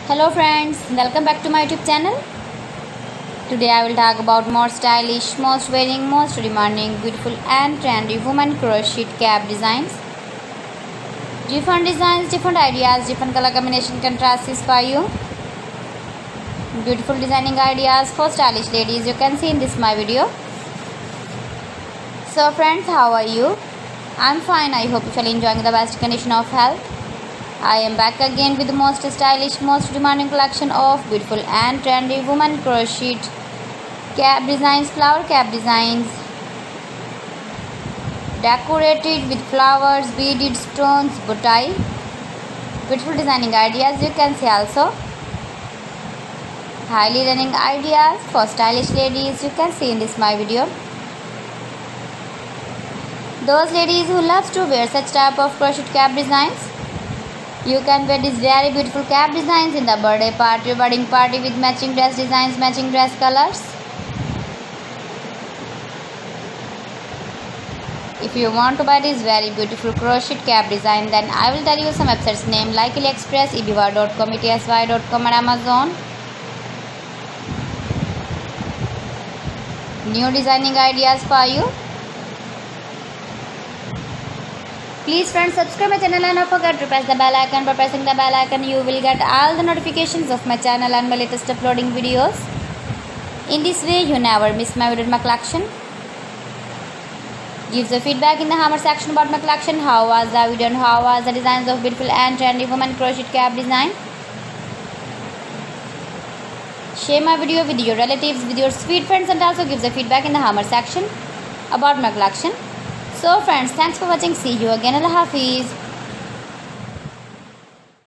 Hello friends, welcome back to my YouTube channel. Today I will talk about more stylish, most wearing, most demanding, beautiful and trendy women crochet cap designs. Different designs, different ideas, different color combination contrasts for you. Beautiful designing ideas for stylish ladies you can see in this my video. So friends, how are you? I'm fine. I hope you are enjoying the best condition of health. I am back again with the most stylish, most demanding collection of beautiful and trendy women crochet cap designs, flower cap designs, decorated with flowers, beaded stones, boutai. Beautiful designing ideas you can see also. Highly running ideas for stylish ladies you can see in this my video. Those ladies who loves to wear such type of crochet cap designs, you can wear these very beautiful cap designs in the birthday party, wedding party with matching dress designs, matching dress colors. If you want to buy this very beautiful crochet cap design, then I will tell you some websites name like AliExpress, eBay.com, etsy.com and Amazon. New designing ideas for you. Please friends, subscribe my channel and don't forget to press the bell icon. By pressing the bell icon you will get all the notifications of my channel and my latest uploading videos. In this way you never miss my video in my collection. Give the feedback in the hammer section about my collection. How was the video and how was the designs of beautiful and trendy women crochet cap design. Share my video with your relatives, with your sweet friends, and also give the feedback in the hammer section about my collection. So friends, thanks for watching. See you again. Allah Hafiz.